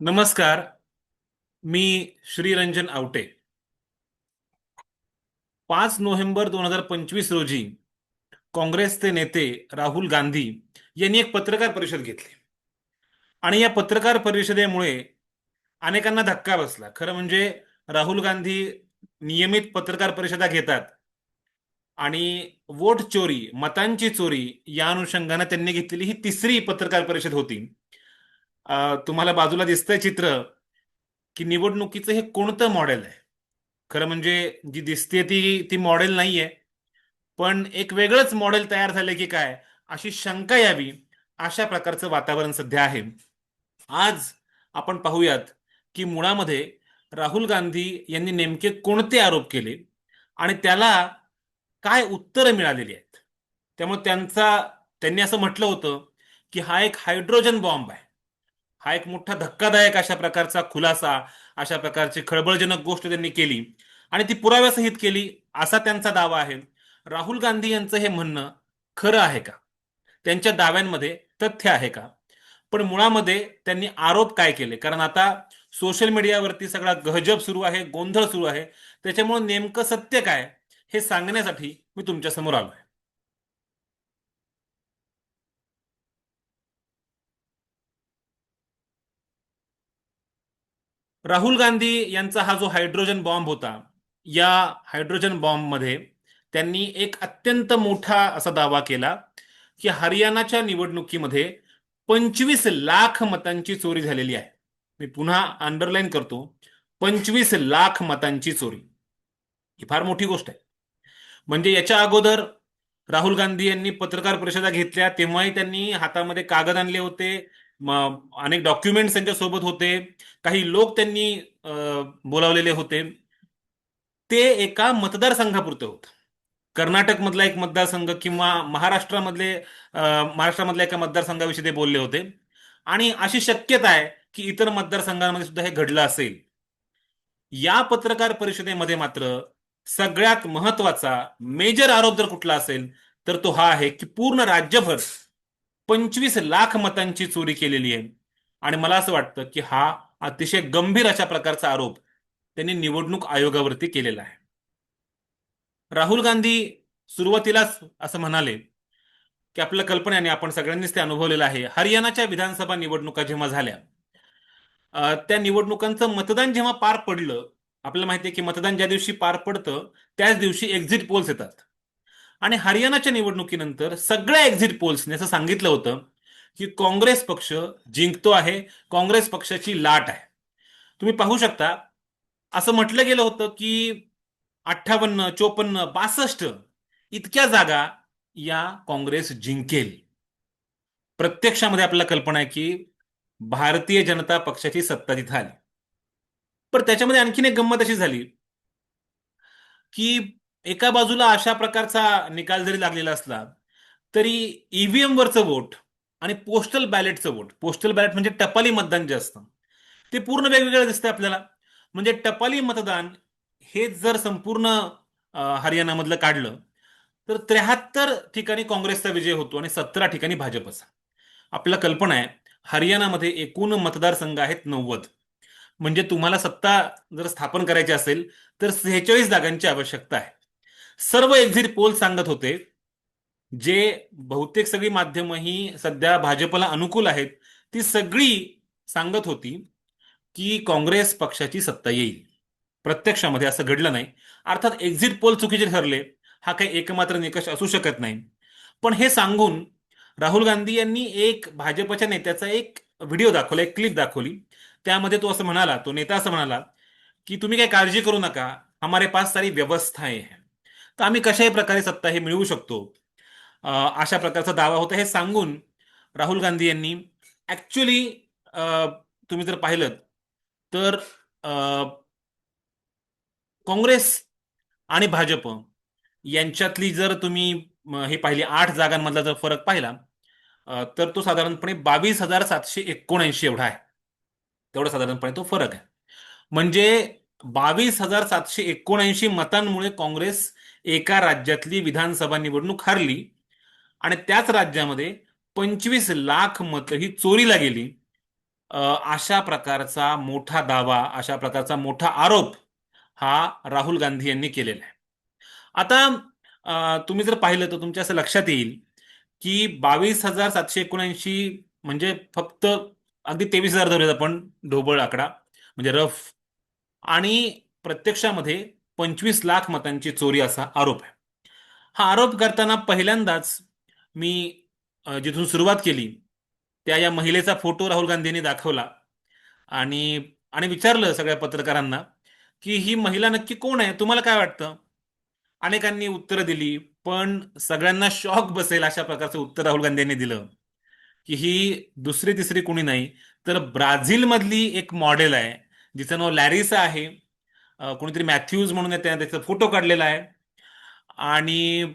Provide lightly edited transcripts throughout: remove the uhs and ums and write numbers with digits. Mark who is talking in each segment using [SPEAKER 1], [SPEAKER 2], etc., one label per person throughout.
[SPEAKER 1] नमस्कार. मी श्रीरंजन आवटे. 5 नोव्हेंबर 2025 रोजी काँग्रेसचे नेते राहुल गांधी यांनी एक पत्रकार परिषद घेतली आणि या पत्रकार परिषदेमुळे अनेकांना धक्का बसला. खरं म्हणजे राहुल गांधी नियमित पत्रकार परिषदा घेतात आणि वोट चोरी, मतांची चोरी या अनुषंगाने त्यांनी घेतलेली ही तिसरी पत्रकार परिषद होती. तुम्हाला बाजूला दिसतंय चित्र की निवडणुकीचं हे कोणतं मॉडेल आहे. खरं म्हणजे जी दिसते ती ती मॉडेल नाहीये, पण एक वेगळंच मॉडेल तयार झालंय की काय अशी शंका यावी अशा प्रकारचं वातावरण सध्या आहे. आज आपण पाहूयात की मुळामध्ये राहुल गांधी यांनी नेमके कोणते आरोप केले आणि त्याला काय उत्तरं मिळालेली आहेत. त्यामुळे त्यांनी असं म्हटलं होतं की हा एक हायड्रोजन बॉम्ब आहे. हा एक मोठा धक्कादायक अशा प्रकारचा खुलासा, अशा प्रकारची खळबळजनक गोष्ट त्यांनी केली आणि ती पुराव्यासहित केली असा त्यांचा दावा आहे. राहुल गांधी यांचं हे म्हणणं खरं आहे का? त्यांच्या दाव्यांमध्ये तथ्य आहे का? पण मुळामध्ये त्यांनी आरोप काय केले? कारण आता सोशल मीडियावरती सगळा गहजब सुरू आहे, गोंधळ सुरू आहे. त्याच्यामुळे नेमकं सत्य काय हे सांगण्यासाठी मी तुमच्या समोर आलोय. राहुल गांधी यांचा हा जो हायड्रोजन बॉम्ब होता, या हायड्रोजन बॉम्बमध्ये त्यांनी एक अत्यंत मोठा असा दावा केला की हरियाणाच्या निवडणुकीमध्ये 25 लाख मतांची चोरी झालेली आहे. मी पुन्हा अंडरलाईन करतो, 25 लाख मतांची चोरी. ही फार मोठी गोष्ट आहे. म्हणजे याच्या अगोदर राहुल गांधी यांनी पत्रकार परिषदा घेतल्या तेव्हाही त्यांनी हातामध्ये कागद आणले होते. अनेक डॉक्युमेंट्स त्यांच्या सोबत होते. काही लोक त्यांनी बोलावलेले होते. ते एका मतदारसंघापुरतं होतं. कर्नाटकमधला एक मतदारसंघ किंवा महाराष्ट्रामधल्या एका मतदारसंघाविषयी ते बोलले होते. आणि अशी शक्यता आहे की इतर मतदारसंघांमध्ये सुद्धा हे घडलं असेल. या पत्रकार परिषदेमध्ये मात्र सगळ्यात महत्वाचा मेजर आरोप जर कुठला असेल तर तो हा आहे की पूर्ण राज्यभर 25 लाख मतांची चोरी केलेली आहे. आणि मला असं वाटतं की हा अतिशय गंभीर अशा प्रकारचा आरोप त्यांनी निवडणूक आयोगावरती केलेला आहे. राहुल गांधी सुरुवातीलाच असं म्हणाले की आपल्या कल्पनेने आपण सगळ्यांनीच ते अनुभवलेलं आहे. हरियाणाच्या विधानसभा निवडणुका जेव्हा झाल्या, त्या निवडणुकांचं मतदान जेव्हा पार पडलं, आपल्याला माहिती आहे की मतदान ज्या दिवशी पार पडतं त्याच दिवशी एक्झिट पोल्स येतात. आणि हरियाणाच्या निवडणुकीनंतर सगळ्या एक्झिट पोल्सने असं सांगितलं होतं की काँग्रेस पक्ष जिंकतो आहे, काँग्रेस पक्षाची लाट आहे. तुम्ही पाहू शकता, असं म्हटलं गेलं होतं की 58, 54, 62 इतक्या जागा या काँग्रेस जिंकेल. प्रत्यक्षामध्ये आपल्याला कल्पना आहे की भारतीय जनता पक्षाची सत्ता तिथं आली. पण त्याच्यामध्ये आणखीन एक गंमत अशी झाली की एका बाजूला अशा प्रकारचा निकाल जरी लागलेला असला तरी ईव्हीएम वरचं वोट आणि पोस्टल बॅलेटचं वोट, पोस्टल बॅलेट म्हणजे टपाली मतदान जे असतं, ते पूर्ण वेगवेगळं दिसतंय आपल्याला. म्हणजे टपाली मतदान हे जर संपूर्ण हरियाणामधलं काढलं तर 73 ठिकाणी काँग्रेसचा विजय होतो आणि 17 ठिकाणी भाजपचा. आपल्याला कल्पना आहे, हरियाणामध्ये एकूण मतदारसंघ आहेत 90. म्हणजे तुम्हाला सत्ता जर स्थापन करायची असेल तर 46 जागांची आवश्यकता आहे. सर्व एक्झिट पोल सांगत होते, जे बहुतेक सगळी माध्यमं ही सध्या भाजपला अनुकूल आहेत, ती सगळी सांगत होती की काँग्रेस पक्षाची सत्ता येईल. प्रत्यक्षामध्ये असं घडलं नाही. अर्थात एक्झिट पोल चुकीचे ठरले, हा काही एकमात्र निकष असू शकत नाही. पण हे सांगून राहुल गांधी यांनी एक भाजपच्या नेत्याचा एक व्हिडिओ दाखवला, एक क्लिप दाखवली. त्यामध्ये तो नेता असं म्हणाला की तुम्ही काही काळजी करू नका, हमारे पास सारी व्यवस्थाएं हैं. तर आम्ही कशाही प्रकारे सत्ता हे मिळवू शकतो. अशा प्रकारचा दावा होता. हे सांगून राहुल गांधी यांनी ऍक्च्युली, तुम्ही जर पाहिलं तर अ, काँग्रेस आणि भाजप यांच्यातली जर तुम्ही हे पाहिली 8 जागांमधला जर फरक पाहिला, तर तो साधारणपणे 22,779 एवढा आहे. तेवढा साधारणपणे तो फरक आहे. म्हणजे 22,779 मतांमुळे काँग्रेस एका राज्यातली विधानसभा निवडणूक हारली आणि त्याच राज्यामध्ये 25 लाख मतं ही चोरीला गेली. अशा प्रकारचा मोठा दावा, अशा प्रकारचा मोठा आरोप हा राहुल गांधी यांनी केलेला आहे. आता तुम्ही जर पाहिलं तर तुमच्या असं लक्षात येईल की 22,779 म्हणजे फक्त अगदी 23,000 धरूयात आपण, ढोबळ आकडा म्हणजे रफ, आणि प्रत्यक्षामध्ये 25 लाख मतांची चोरी असा आरोप आहे. हा आरोप करताना पहिल्यांदाच मी जिथून सुरुवात केली त्या या महिलेचा फोटो राहुल गांधींनी दाखवला आणि आणि विचारलं सगळ्या पत्रकारांना की ही महिला नक्की कोण आहे, तुम्हाला काय वाटतं? अनेकांनी उत्तरं दिली, पण सगळ्यांना शॉक बसेल अशा प्रकारचं उत्तर राहुल गांधी यांनी दिलं की ही दुसरी तिसरी कोणी नाही, तर ब्राझील मधली एक मॉडेल आहे जिचं नाव लॅरिसा आहे. कोणीतरी मॅथ्यूज म्हणून आहे, त्याचा फोटो काढलेला आहे. आणि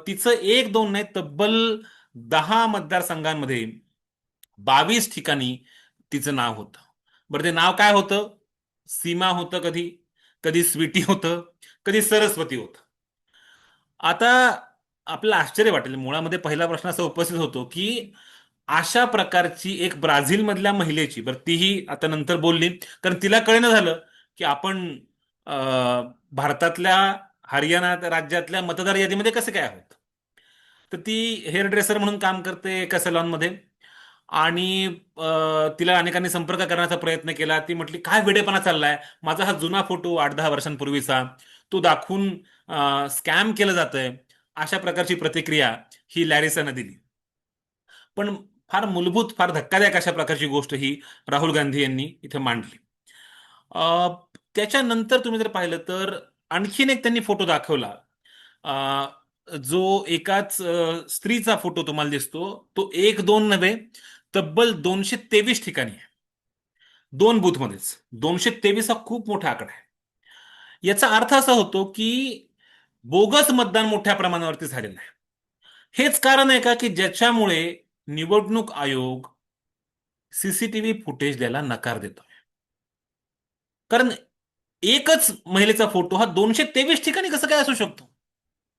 [SPEAKER 1] तिचं एक दोन नाही, तब्बल 10 मतदारसंघांमध्ये 22 ठिकाणी तिचं नाव होतं. बरं, ते नाव काय होतं? सीमा होतं, कधी कधी स्वीटी होतं, कधी सरस्वती होतं. आता आपल्याला आश्चर्य वाटेल, मुळामध्ये पहिला प्रश्न असा उपस्थित होतो की अशा प्रकारची एक ब्राझील मधल्या महिलेची, बरं तीही आता नंतर बोलली, कारण तिला कळेना झालं की आपण भारतातल्या हरियाणा राज्यातल्या मतदार यादीमध्ये कसे काय आहोत. तर ती हेअर ड्रेसर म्हणून काम करते एका सलॉनमध्ये, आणि तिला अनेकांनी संपर्क करण्याचा प्रयत्न केला. ती म्हटली काय वेडेपणा चाललाय, माझा हा जुना फोटो 8-10 वर्षांपूर्वीचा तो दाखवून स्कॅम केलं जातंय, अशा प्रकारची प्रतिक्रिया ही लॅरिसानं दिली. पण फार मूलभूत, फार धक्कादायक अशा प्रकारची गोष्ट ही राहुल गांधी यांनी इथे मांडली. अ, त्याच्यानंतर तुम्ही जर पाहिलं तर आणखीन एक त्यांनी फोटो दाखवला, अ, जो एकाच स्त्रीचा फोटो तुम्हाला दिसतो. तो एक दोन नव्हे, तब्बल 223 ठिकाणी आहे. दोन बूथमध्येच 223 हा खूप मोठा आकडा आहे. याचा अर्थ असा होतो की बोगस मतदान मोठ्या प्रमाणावरती झालेलं आहे. हेच कारण आहे का की ज्याच्यामुळे निवडणूक आयोग सीसीटीव्ही फुटेज द्यायला नकार देतोय? कारण एकच महिलेचा फोटो हा 223 ठिकाणी कसं काय असू शकतो,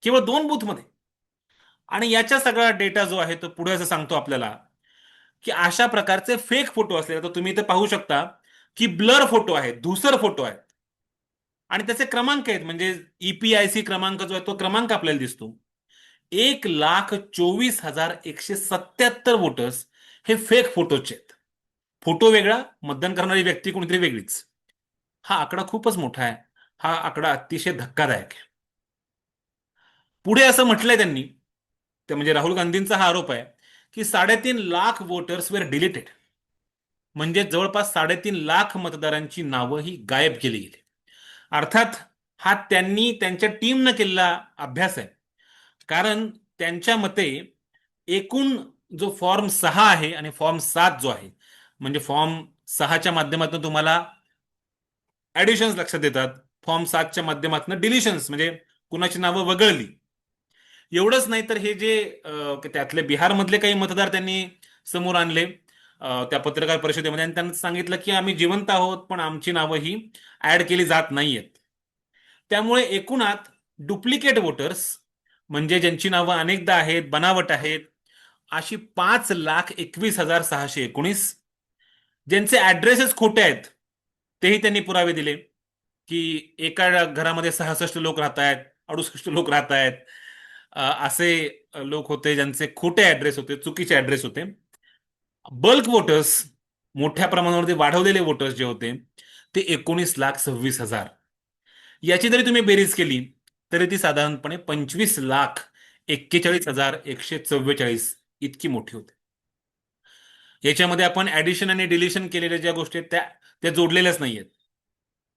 [SPEAKER 1] केवळ दोन बूथ मध्ये? आणि याच्या सगळा डेटा जो आहे तो पुढे असं सांगतो आपल्याला की अशा प्रकारचे फेक फोटो असले, तर तुम्ही इथे पाहू शकता की ब्लर फोटो आहेत, धूसर फोटो आहेत, आणि त्याचे क्रमांक आहेत. म्हणजे ईपीआयसी क्रमांक जो आहे तो क्रमांक आपल्याला दिसतो. 1,24,177 वोटर्स हे फेक फोटोचे आहेत. फोटो वेगळा, मतदान करणारी व्यक्ती कोणीतरी वेगळीच. हा आकडा खूपच मोठा आहे. हा आकडा अतिशय धक्कादायक आहे. पुढे असं म्हटलंय त्यांनी, ते म्हणजे राहुल गांधींचा हा आरोप आहे की 3.5 लाख वोटर्स वेर डिलीटेड. म्हणजे जवळपास 3.5 लाख मतदारांची नावं ही गायब केली गेली. अर्थात हा त्यांनी त्यांच्या टीमनं केलेला अभ्यास आहे. कारण त्यांच्या मते एकूण जो फॉर्म 6 आहे आणि फॉर्म 7 जो आहे, म्हणजे फॉर्म 6च्या माध्यमातून तुम्हाला ऍडिशन्स लक्षात येतात, फॉर्म 7च्या माध्यमातून डिलिशन्स म्हणजे कुणाची नावं वगळली. एवढंच नाही तर हे जे त्यातले बिहारमधले काही मतदार त्यांनी समोर आणले त्या पत्रकार परिषदेमध्ये, आणि त्यांना सांगितलं की आम्ही जिवंत आहोत पण आमची नावं ही ऍड केली जात नाहीयेत. त्यामुळे एकूणात डुप्लिकेट वोटर्स, म्हणजे ज्यांची नावं अनेकदा आहेत, बनावट आहेत, अशी 5,21,619, ज्यांचे ऍड्रेसेस खोटे आहेत तेही त्यांनी पुरावे दिले की एका घरामध्ये 66 लोक राहत आहेत, 68 लोक राहत आहेत. असे लोक होते ज्यांचे खोटे ऍड्रेस होते, चुकीचे ऍड्रेस होते. बल्क वोटर्स, मोठ्या प्रमाणावरती वाढवलेले वोटर्स जे होते, ते 19,26,000. याची जरी तुम्ही बेरीज केली तरी ती साधारणपणे 25,41,144 इतकी मोठी होते. याच्यामध्ये आपण ऍडिशन आणि डिलिशन केलेल्या ज्या गोष्टी आहेत त्या त्या जोडलेल्याच नाहीयेत.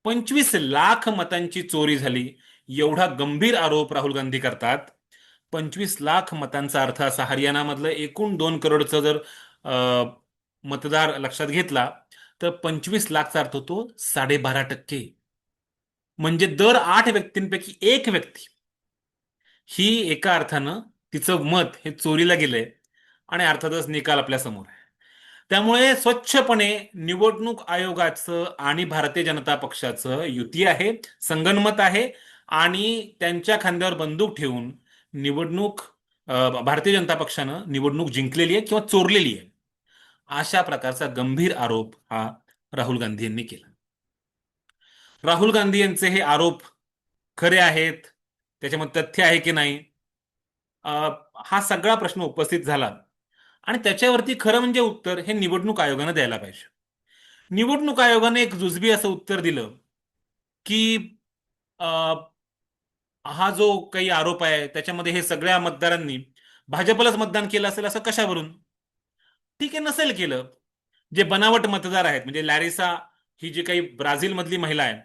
[SPEAKER 1] 25 लाख मतांची चोरी झाली, एवढा गंभीर आरोप राहुल गांधी करतात. 25 लाख मतांचा अर्थ असा, हरियाणामधलं एकूण 2 करोडचं जर मतदार लक्षात घेतला तर 25 लाखचा अर्थ होतो 12.5%. म्हणजे दर 8 व्यक्तींपैकी एक व्यक्ती ही एका अर्थानं तिचं मत हे चोरीला गेलंय, आणि अर्थातच निकाल आपल्या समोर आहे. त्यामुळे स्वच्छपणे निवडणूक आयोगाचं आणि भारतीय जनता पक्षाचं युती आहे, संगनमत आहे, आणि त्यांच्या खांद्यावर बंदूक ठेवून निवडणूक भारतीय जनता पक्षानं निवडणूक जिंकलेली आहे किंवा चोरलेली आहे अशा प्रकारचा गंभीर आरोप हा राहुल गांधी यांनी केला. राहुल गांधी यांचे हे आरोप खरे आहेत, त्याच्यामध्ये तथ्य आहे की नाही, अ, हा सगळा प्रश्न उपस्थित झाला. आणि त्याच्यावरती खरं म्हणजे उत्तर हे निवडणूक आयोगानं द्यायला पाहिजे. निवडणूक आयोगाने एक जुजबी असं उत्तर दिलं की अ, हा जो काही आरोप आहे त्याच्यामध्ये हे सगळ्या मतदारांनी भाजपलाच मतदान केलं असेल असं कशावरून. ठीक आहे, नसेल केलं. जे बनावट मतदार आहेत म्हणजे लॅरिसा ही जी काही ब्राझील मधली महिला आहे,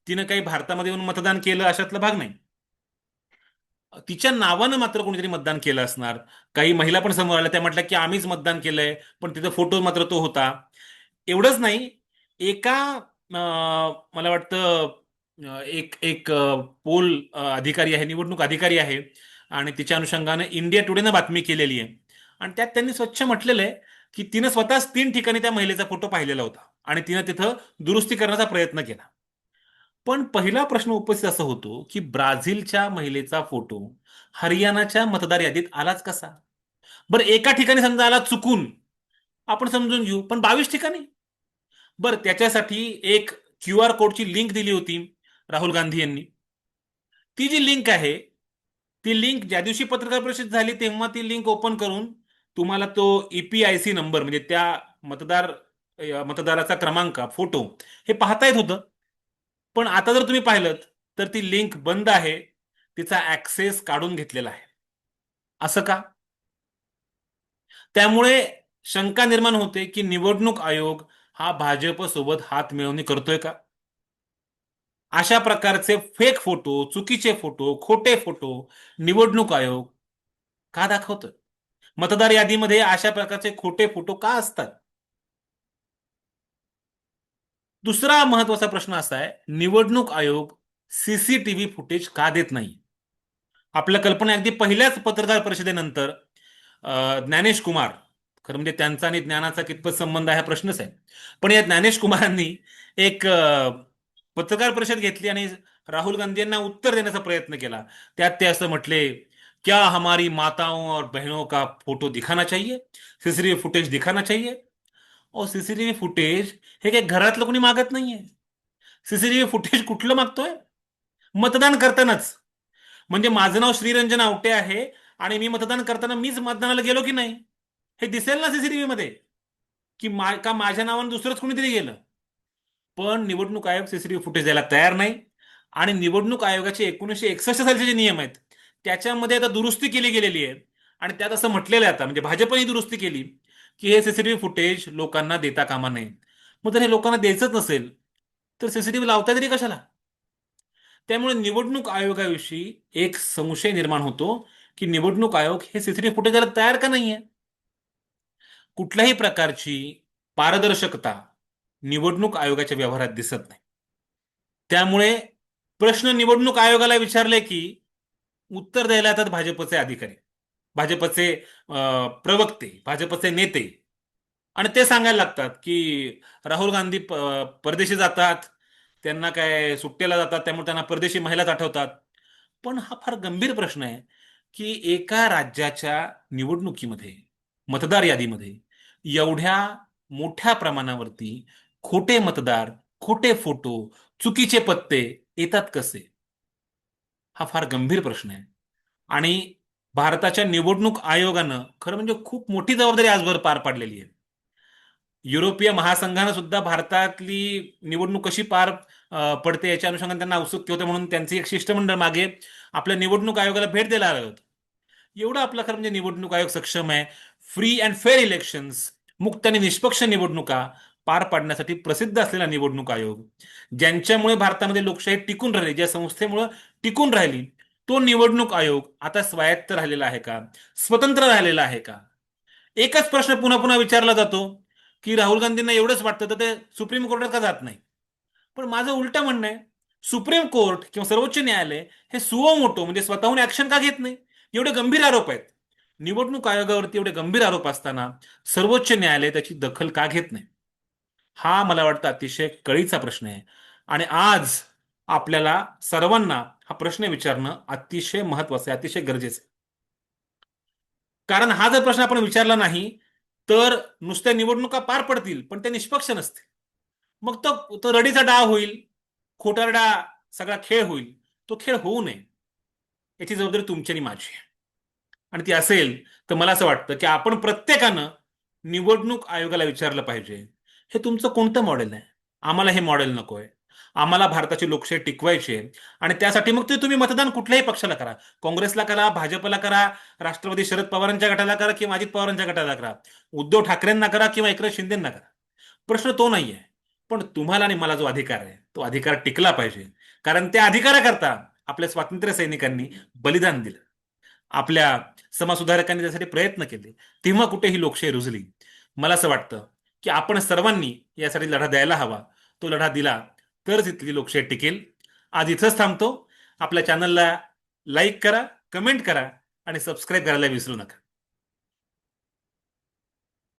[SPEAKER 1] तिनं काही भारतामध्ये येऊन मतदान केलं अशातला भाग नाही. तिच्या नावानं मात्र कोणीतरी मतदान केलं असणार. काही महिला पण समोर आल्या, त्या म्हटल्या की आम्हीच मतदान केलंय, पण तिथं फोटो मात्र तो होता. एवढंच नाही, एका मला वाटतं एक एक पोल अधिकारी आहे, निवडणूक अधिकारी आहे, आणि तिच्या अनुषंगाने इंडिया टुडेनं बातमी केलेली आहे. आणि त्यात त्यांनी स्वच्छ म्हटलेलं आहे की तिनं स्वतःच 3 ठिकाणी त्या महिलेचा फोटो पाहिलेला होता आणि तिनं तिथं दुरुस्ती करण्याचा प्रयत्न केला. पण पहिला प्रश्न उपस्थित असा होतो की ब्राझीलच्या महिलेचा फोटो हरियाणाच्या मतदार यादीत आलाच कसा? बरं, एका ठिकाणी समजा आला चुकून, आपण समजून घेऊ, पण 22 ठिकाणी? बरं, त्याच्यासाठी एक QR कोडची लिंक दिली होती राहुल गांधी यांनी. ती जी लिंक आहे, ती लिंक ज्या दिवशी पत्रकार परिषद झाली तेव्हा ती लिंक ओपन करून तुम्हाला तो EPIC नंबर म्हणजे त्या मतदार मतदाराचा क्रमांक, फोटो हे पाहता येत होतं. पण आता जर तुम्ही पाहिलं तर ती लिंक बंद आहे, तिचा ऍक्सेस काढून घेतलेला आहे. असं का? त्यामुळे शंका निर्माण होते की निवडणूक आयोग हा भाजप सोबत हात मिळवणी करतोय का? अशा प्रकारचे फेक फोटो, चुकीचे फोटो, खोटे फोटो निवडणूक आयोग का दाखवतोय? मतदार यादीमध्ये अशा प्रकारचे खोटे फोटो का असतात? दुसरा महत्वाचा प्रश्न असा आहे, निवडणूक आयोग CCTV फुटेज का देत नाही? आपल्या कल्पना आहे, अगदी पहिल्याच पत्रकार परिषदेनंतर ज्ञानेश कुमार, खरं म्हणजे त्यांचा आणि ज्ञानाचा कितपत संबंध आहे हा प्रश्नच आहे, पण या ज्ञानेश कुमारांनी एक पत्रकार परिषद घेतली आणि राहुल गांधी यांना उत्तर देण्याचा प्रयत्न केला. त्यात ते असं म्हटले, क्या हमारी माताओं और बहनों का फोटो दिखाना चाहिए, सीसीटीव्ही फुटेज दिखाना चाहिए. और सीसीटीव्ही फुटेज हे काही घरातलं कोणी मागत नाहीये. सीसीटीव्ही फुटेज कुठलं मागतोय? मतदान करतानाच. म्हणजे माझं नाव श्रीरंजन आवटे आहे आणि मी मतदान करताना मीच मतदानाला गेलो की नाही हे दिसेल ना सीसीटीव्ही मध्ये, की का माझ्या नावाने दुसरंच कोणीतरी गेलं. पण निवडणूक आयोग सीसीटीव्ही फुटेज द्यायला तयार नाही. आणि निवडणूक आयोगाचे 1961 सालचे जे नियम आहेत त्याच्यामध्ये आता दुरुस्ती केली गेलेली आहे. आणि त्यात असं म्हटलेलं आहे आता, म्हणजे भाजपने दुरुस्ती केली की हे सीसीटीव्ही फुटेज लोकांना देता कामा नये. मग जर हे लोकांना द्यायचंच नसेल तर सीसीटीव्ही लावता तरी कशाला? त्यामुळे निवडणूक आयोगाविषयी एक संशय निर्माण होतो की निवडणूक आयोग हे सीसीटीव्ही फुटेज द्यायला तयार का नाहीये? कुठल्याही प्रकारची पारदर्शकता निवडणूक आयोगाच्या व्यवहारात दिसत नाही. त्यामुळे प्रश्न निवडणूक आयोगाला विचारले की उत्तर द्यायला येतात भाजपचे अधिकारी, भाजपचे प्रवक्ते, भाजपचे नेते. आणि ते सांगायला लागतात की राहुल गांधी परदेशी जातात, त्यांना काय सुट्टीला जातात त्यामुळे त्यांना परदेशी महिलाच आठवतात. पण हा फार गंभीर प्रश्न आहे की एका राज्याच्या निवडणुकीमध्ये, मतदार यादीमध्ये एवढ्या मोठ्या प्रमाणावरती खोटे मतदार, खोटे फोटो, चुकीचे पत्ते येतात कसे? हा फार गंभीर प्रश्न आहे. आणि भारताच्या निवडणूक आयोगानं खरं म्हणजे खूप मोठी जबाबदारी आजवर पार पाडलेली आहे. युरोपीय महासंघानं सुद्धा भारतातली निवडणूक कशी पार पडते याच्या अनुषंगाने त्यांना उत्सुकता होते, म्हणून त्यांचे एक शिष्टमंडळ मागे आपल्या निवडणूक आयोगाला भेट द्यायला आलं होतं. एवढं आपलं खरं म्हणजे निवडणूक आयोग सक्षम आहे. फ्री अँड फेअर इलेक्शन्स, मुक्त आणि निष्पक्ष निवडणुका पार पाडण्यासाठी प्रसिद्ध असलेला निवडणूक आयोग, ज्यांच्यामुळे भारतामध्ये लोकशाही टिकून राहिली, ज्या संस्थेमुळे टिकून राहिली, तो निवडणूक आयोग आता स्वायत्त राहिलेला आहे का? स्वतंत्र राहिलेला आहे का? एकच प्रश्न पुन्हा पुन्हा विचारला जातो की राहुल गांधींना एवढंच वाटतं तर ते सुप्रीम कोर्टात का जात नाही? पण माझं उलटं म्हणणं आहे, सुप्रीम कोर्ट किंवा सर्वोच्च न्यायालय हे सुओ मोटो म्हणजे स्वतःहून ऍक्शन का घेत नाही? एवढे गंभीर आरोप आहेत निवडणूक आयोगावरती, एवढे गंभीर आरोप असताना सर्वोच्च न्यायालय त्याची दखल का घेत नाही? हा मला वाटतं अतिशय कळीचा प्रश्न आहे. आणि आज आपल्याला सर्वांना हा प्रश्न विचारणं अतिशय महत्वाचं आहे, अतिशय गरजेचं आहे. कारण हा जर प्रश्न आपण विचारला नाही तर नुसत्या निवडणुका पार पडतील पण ते निष्पक्ष नसतील. मग तो रडीचा डाव होईल, खोटारडा सगळा खेळ होईल. तो खेळ होऊ नये याची जबाबदारी तुमची आणि माझी आहे. आणि ती असेल तर मला असं वाटतं की आपण प्रत्येकानं निवडणूक आयोगाला विचारलं पाहिजे, हे तुमचं कोणतं मॉडेल आहे? आम्हाला हे मॉडेल नकोय. आम्हाला भारताची लोकशाही टिकवायची आहे. आणि त्यासाठी मग ते तुम्ही मतदान कुठल्याही पक्षाला करा. काँग्रेसला करा, भाजपला करा, राष्ट्रवादी शरद पवारांच्या गटाला करा किंवा अजित पवारांच्या गटाला करा, उद्धव ठाकरेंना करा किंवा एकनाथ शिंदेंना करा. प्रश्न तो नाहीये. पण तुम्हाला आणि मला जो अधिकार आहे तो अधिकार टिकला पाहिजे. कारण त्या अधिकाराकरता आपल्या स्वातंत्र्य सैनिकांनी बलिदान दिलं. आपल्या समाजसुधारकांनी त्यासाठी प्रयत्न केले. तेव्हा कुठे ही लोकशाही रुजली. मला असं वाटतं की आपण सर्वांनी यासाठी लढा द्यायला हवा. तो लढा दिला तरच इथली लोकशाही टिकेल. आज इथंच थांबतो. आपल्या चॅनलला लाईक करा, कमेंट करा आणि सबस्क्राईब करायला विसरू नका.